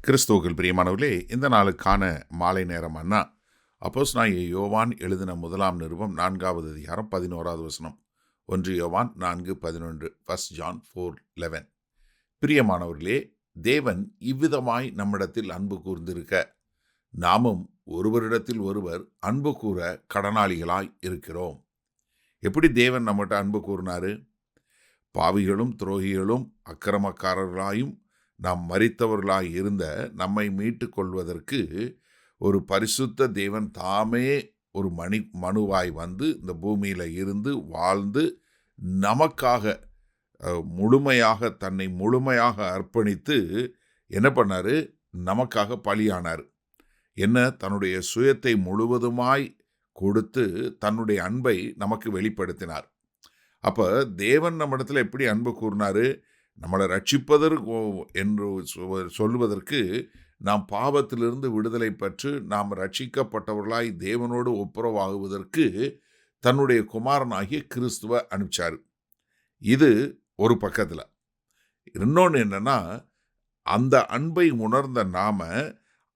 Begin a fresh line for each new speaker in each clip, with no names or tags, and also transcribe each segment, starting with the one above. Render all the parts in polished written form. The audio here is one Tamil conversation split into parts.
கிறிஸ்துவுக்குள் பிரியமானவர்களே, இந்த நாளுக்கான மாலை நேரம் அண்ணா அப்போஸ்தலனாகிய யோவான் எழுதின முதலாம் நிருபம் 4வது அதிகாரம் 11வது வசனம். 1 யோவான் 4:11. 1 John 4:11. பிரியமானவர்களே, தேவன் இவ்விதமாய் நம்மிடத்தில் அன்பு கூர்ந்திருக்க, நாமும் ஒருவரிடத்தில் ஒருவர் அன்பு கூற கடனாளிகளாய் இருக்கிறோம். எப்படி தேவன் நம்மகிட்ட அன்பு கூர்னாரு? பாவிகளும் துரோகிகளும் அக்கிரமக்காரர்களாயும் நாம் மரித்தவர்களாய் இருந்த நம்மை மீட்டு கொள்வதற்கு ஒரு பரிசுத்த தேவன் தாமே ஒரு மனுவாய் வந்து இந்த பூமியில் இருந்து வாழ்ந்து நமக்காக தன்னை முழுமையாக அர்ப்பணித்து என்ன பண்ணாரு? நமக்காக பலியானார். தன்னுடைய சுயத்தை முழுவதுமாய் கொடுத்து தன்னுடைய அன்பை நமக்கு வெளிப்படுத்தினார். அப்போ தேவன் நம்மிடத்தில் எப்படி அன்பு கூர்னாரு? நம்மளை ரட்சிப்பதற்கு என்று சொல்வதற்கு நாம் பாவத்திலிருந்து விடுதலை பெற்று நாம் ரட்சிக்கப்பட்டவர்களாய் தேவனோடு ஒப்புரவாகுவதற்கு தன்னுடைய குமாரனாகிய கிறிஸ்துவை அனுப்பிச்சார். இது ஒரு பக்கத்தில். இன்னொன்று என்னன்னா, அந்த அன்பை உணர்ந்த நாம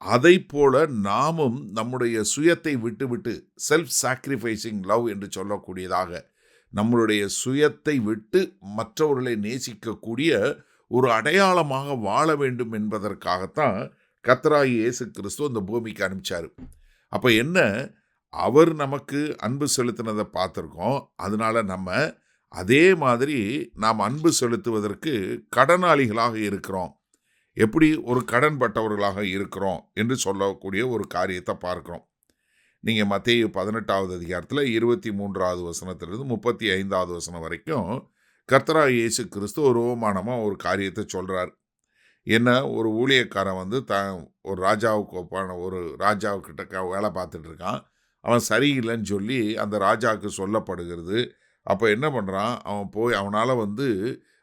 அதை போல நாமும் நம்முடைய சுயத்தை விட்டு செல்ஃப் சாக்ரிஃபைசிங் லவ் என்று சொல்லக்கூடியதாக நம்மளுடைய சுயத்தை விட்டு மற்றவர்களை நேசிக்கக்கூடிய ஒரு அடையாளமாக வாழ வேண்டும் என்பதற்காகத்தான் கர்த்தராகிய இயேசு கிறிஸ்து இந்த பூமிக்கு அனுப்பிச்சார். அப்போ என்ன, அவர் நமக்கு அன்பு செலுத்தினதை பார்த்துருக்கோம். அதனால நம்ம அதே மாதிரி நாம் அன்பு செலுத்துவதற்கு கடனாளிகளாக இருக்கிறோம். எப்படி ஒரு கடன்பட்டவர்களாக இருக்கிறோம் என்று சொல்லக்கூடிய ஒரு காரியத்தை பார்க்கிறோம். நீங்கள் மத்தேயு 18வது அதிகாரத்தில் 23வது வசனத்திலிருந்து 35வது வசனம் வரைக்கும் கர்த்தராகிய இயேசு கிறிஸ்து ஒரு உவமானமாக ஒரு காரியத்தை சொல்கிறார். ஒரு ஊழியக்காரன் வந்து ஒரு ராஜாவுக்கு ஒப்பான ஒரு ராஜாவுக்கிட்ட வேலை பார்த்துட்டு இருக்கான். அவன் சரியில்லைன்னு சொல்லி அந்த ராஜாவுக்கு சொல்லப்படுகிறது. அப்போ என்ன பண்ணுறான்? அவனால்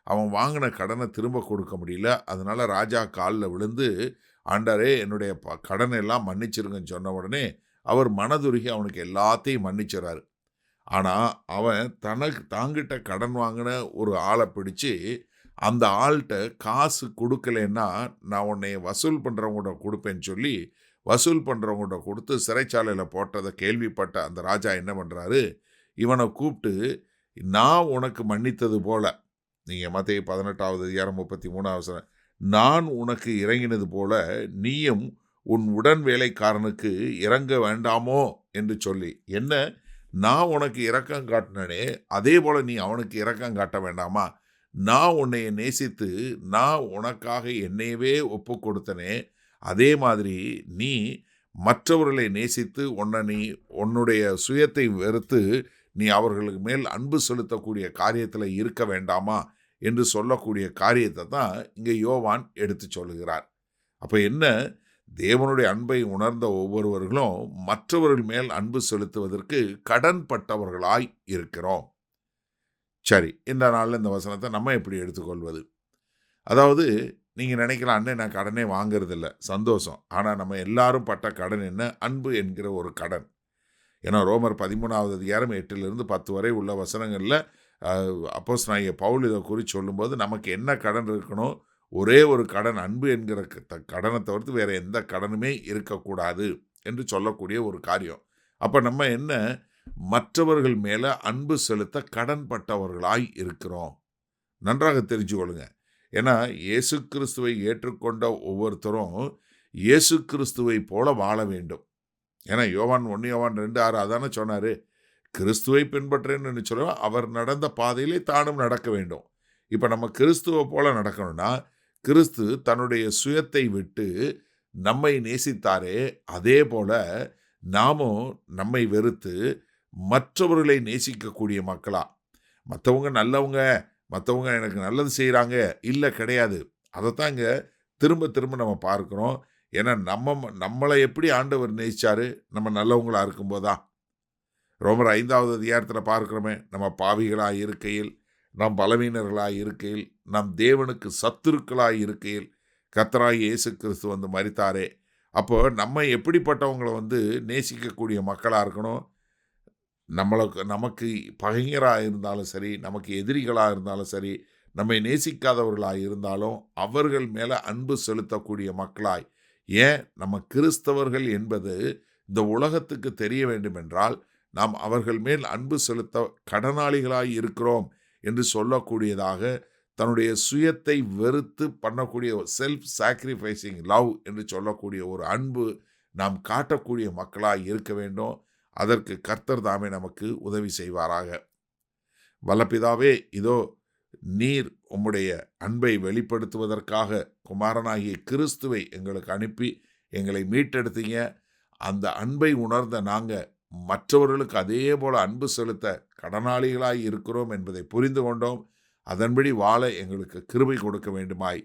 அவன் வாங்கின கடனை திரும்ப கொடுக்க முடியல. அதனால ராஜா காலில் விழுந்து, ஆண்டவரே என்னுடைய கடனை எல்லாம் மன்னிச்சிருங்கன்னு சொன்ன உடனே அவர் மனதுருகி அவனுக்கு எல்லாத்தையும் மன்னிச்சிடறாரு. ஆனால் அவன் தாங்கிட்ட கடன் வாங்கின ஒரு ஆளை பிடிச்சி அந்த ஆள்கிட்ட காசு கொடுக்கலன்னா நான் உன்னை வசூல் பண்ணுறவங்கள்ட கொடுப்பேன்னு சொல்லி வசூல் பண்ணுறவங்கள்ட கொடுத்து சிறைச்சாலையில் போட்டதை கேள்விப்பட்ட அந்த ராஜா என்ன பண்ணுறாரு? இவனை கூப்பிட்டு, நான் உனக்கு மன்னித்தது போல, நீங்கள் மத்தேயு 18வது அதிகாரம் 33வது, நான் உனக்கு இறங்கினது போல நீயும் உன் உடன் வேலைக்காரனுக்கு இறங்க வேண்டாமோ என்று சொல்லி, நான் உனக்கு இரக்கம் காட்டினே அதே போல் நீ அவனுக்கு இரக்கம் காட்ட வேண்டாமா? நான் உன்னை நேசித்து நான் உனக்காக என்னையவே ஒப்பு கொடுத்தனே, அதே மாதிரி நீ மற்றவர்களை நேசித்து உன்னுடைய சுயத்தை வெறுத்து நீ அவர்களுக்கு மேல் அன்பு செலுத்தக்கூடிய காரியத்தில் இருக்க வேண்டாமா என்று சொல்லக்கூடிய காரியத்தை தான் இங்கே யோவான் எடுத்து சொல்லுகிறார். அப்போ தேவனுடைய அன்பை உணர்ந்த ஒவ்வொருவர்களும் மற்றவர்கள் மேல் அன்பு செலுத்துவதற்கு கடன்பட்டவர்களாய் இருக்கிறோம். சரி, இந்த நாளில் இந்த வசனத்தை நம்ம எப்படி எடுத்துக்கொள்வது? அதாவது நீங்கள் நினைக்கலாம், அண்ணே நான் கடனே வாங்கிறதில்ல, சந்தோஷம். ஆனால் நம்ம எல்லாரும் பட்ட கடன் என்ன? அன்பு என்கிற ஒரு கடன். ரோமர் 13வது அதிகாரம் 8லிருந்து 10 வரை உள்ள வசனங்களில் அப்போஸ்தலனாகிய பவுல் இதை குறித்து சொல்லும்போது நமக்கு என்ன கடன் இருக்கணும்? ஒரே ஒரு கடன், அன்பு என்கிற கடனை தவிர்த்து வேறு எந்த கடனுமே இருக்கக்கூடாது என்று சொல்லக்கூடிய ஒரு காரியம். அப்போ நம்ம மற்றவர்கள் மேலே அன்பு செலுத்த கடன்பட்டவர்களாய் இருக்கிறோம். நன்றாக தெரிஞ்சு கொள்ளுங்க. இயேசு கிறிஸ்துவை ஏற்றுக்கொண்ட ஒவ்வொருத்தரும் இயேசு கிறிஸ்துவை போல வாழ வேண்டும். யோவான் 1 யோவான் 2:6 அதானே சொன்னார், கிறிஸ்துவை பின்பற்றேன்னு சொல்ல அவர் நடந்த பாதையிலே தானும் நடக்க வேண்டும். இப்போ நம்ம கிறிஸ்துவை போல நடக்கணும்னா, கிறிஸ்து தன்னுடைய சுயத்தை விட்டு நம்மை நேசித்தாரே, அதே போல நாமும் நம்மை வெறுத்து மற்றவர்களை நேசிக்கக்கூடிய மக்களா. மற்றவங்க நல்லவங்க, மற்றவங்க எனக்கு நல்லது செய்கிறாங்க, இல்லை, கிடையாது. அதைத்தான் இங்கே திரும்ப திரும்ப நம்ம பார்க்குறோம். நம்மளை எப்படி ஆண்டவர் நேசிச்சாரு? நம்ம நல்லவங்களாக இருக்கும்போதா? ரோமர் 5வது அதிகாரத்தில் பார்க்குறோமே, நம்ம பாவிகளாக இருக்கையில், நாம் பலவீனர்களாய் இருக்கையில், நம் தேவனுக்கு சத்துருக்களாய் இருக்கையில் கர்த்தராகிய இயேசு கிறிஸ்து மரித்தாரே. அப்போ நம்ம எப்படிப்பட்டவங்களை நேசிக்கக்கூடிய மக்களாக இருக்கணும்? நமக்கு பகைஞராக இருந்தாலும் சரி, நமக்கு எதிரிகளாக இருந்தாலும் சரி, நம்மை நேசிக்காதவர்களாக இருந்தாலும் அவர்கள் மேலே அன்பு செலுத்தக்கூடிய மக்களாய், ஏன் நம்ம கிறிஸ்தவர்கள் என்பது இந்த உலகத்துக்கு தெரிய வேண்டும் என்றால் நாம் அவர்கள் மேல் அன்பு செலுத்த கடனாளிகளாய் இருக்கிறோம் என்று சொல்லக்கூடியதாக தன்னுடைய சுயத்தை வெறுத்து பண்ணக்கூடிய செல்ஃப் சாக்ரிஃபைசிங் லவ் என்று சொல்லக்கூடிய ஒரு அன்பு நாம் காட்டக்கூடிய மக்களாய் இருக்க வேண்டும். அதற்கு கர்த்தர் தாமே நமக்கு உதவி செய்வாராக. வல்லபிதாவே, இதோ நீர் உம்முடைய அன்பை வெளிப்படுத்துவதற்காக குமாரனாகிய கிறிஸ்துவை எங்களுக்கு அனுப்பி எங்களை மீட்டெடுத்தீங்க. அந்த அன்பை உணர்ந்த நாங்கள் மற்றவர்களுக்கு அதே போல அன்பு செலுத்த கடனாளிகளாய் இருக்கிறோம் என்பதை புரிந்து கொண்டோம். அதன்படி வாழ எங்களுக்கு கிருபை கொடுக்க வேண்டுமாய்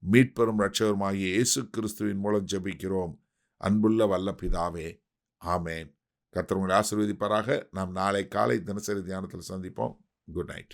மீட்பெரும் இரட்சகருமாகிய இயேசு கிறிஸ்துவின் மூலம் ஜெபிக்கிறோம் அன்புள்ள வல்ல பிதாவே, ஆமேன். கர்த்தர் உங்களை ஆசீர்வதிப்பாராக. நாம் நாளை காலை தினசரி தியானத்தில் சந்திப்போம். Good night.